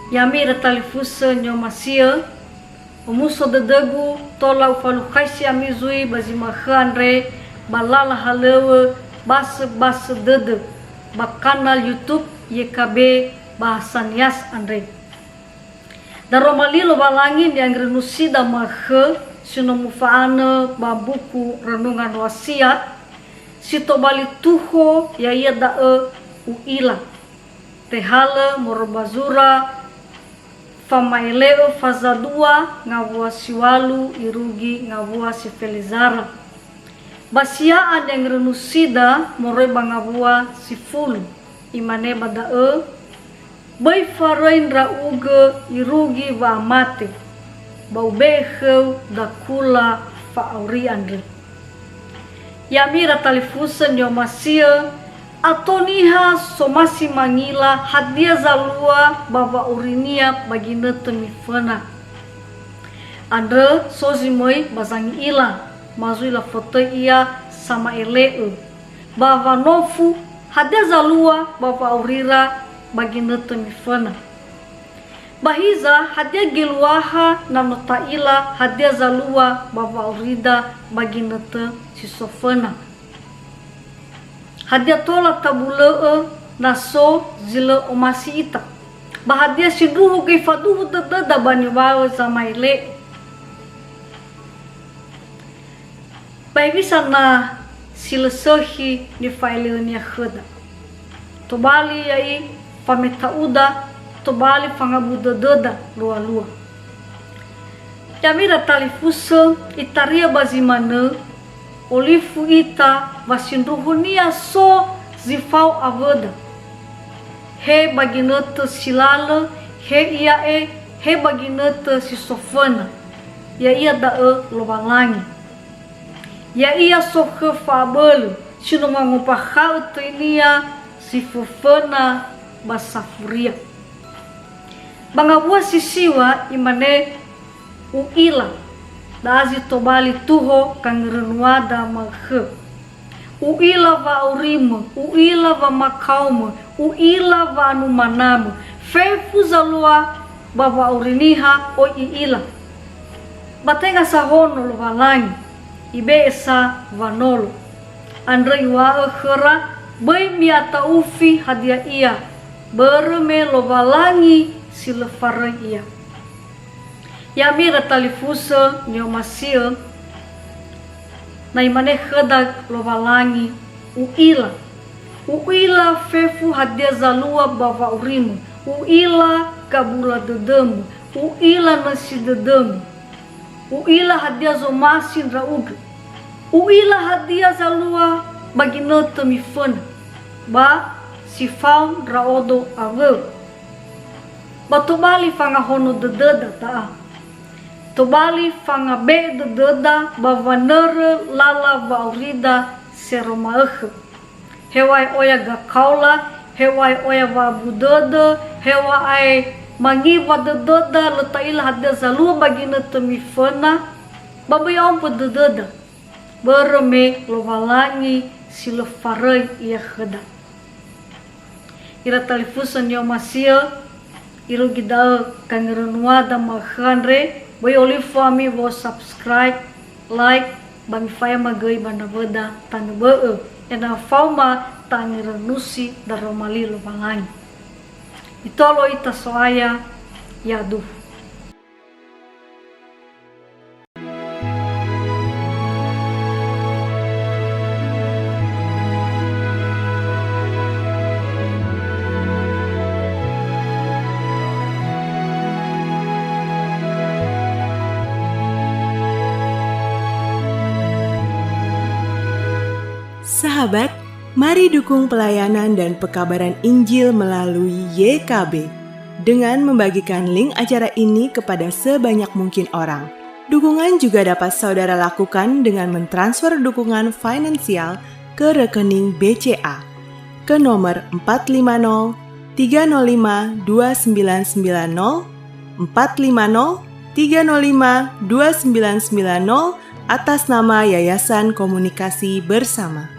Yami retalifusa nyomasia umuso dedegu tola ufalu kaisi amizui bazimahandre balala halewe basa dede bakanal YouTube YKB bahasa nias andre daromalilo balangin yang renusida mahe sinomufaana babuku renungan wasiat sitobali tuho ya ia dae uila tehala morobazura famaileo fazadua ngavua siwalu irugi ngavua sifelizara basiaan yang renusida moreba ngavua sifulu imane badae bai farain rauge irugi wa amate bau beheu dakula faauri andre yamira talifusen yomasia atoniha somasi mangila hadia zalua bava urinia bagina temifana andre sozimoi bazangi ila mazuila foto ia sama elee bava nofu hadia zalua bava urira bagina temifana bahiza hadia giluaha nanotaila hadia zalua bava urida bagina te sisofana hadia tola tabule naso zile omasi ita bahadia siduhu gaifaduhu dada baniwawe zamaile baivisa na silesehi ni faileunia kheda tobali yai pametauda tobali fangabuda dada lua yamira talifusa itaria bazimane olifu ita vasinruhunia so zifau avada he baginata silala he iae he baginata sisofana ya ia dae lobalangi ya ia soke fabel sinumangupahau tuinia sifofana basafuria bangabua sisiwa imane uila dazi tobali tuho kangrenuada maghe uila va urima uila va makauma uila va anumanama fefu zalua bava uriniha o iila batenga sahono lo valangi ibesa vanolo andre wa khera bai miata ufi hadia ia berme lo valangi silefara ia yamira talifusa nyomasia na imane kheda lovalangi uila fefu hadia zalua bava urima uila kabula dedemu uila nasi dedemu uila hadia zomasi rauge uila hadia zalua baginota mifana ba sifau raodo ave batobali fangahono dededa taa tobali fangabe dededa bavanere lala vaurida seromaekhe hewai oya gakaula hewai oya vabudede hewai mangiva dededa letaila hadia zalua bagina temifana babayom pedededa bereme lovalangi silefarei ia kheda ira talifusan yomasia iru gida kangerenuada makhanre boy olifami vo subscribe like bami faya magai banda veda tanebe ena fauma tangerenusi daromali lovalangi itolo ita soaya yaduh. Sahabat, mari dukung pelayanan dan pekabaran Injil melalui YKB dengan membagikan link acara ini kepada sebanyak mungkin orang. Dukungan juga dapat saudara lakukan dengan mentransfer dukungan finansial ke rekening BCA ke nomor 450 305 2990 450 305 2990 atas nama Yayasan Komunikasi Bersama.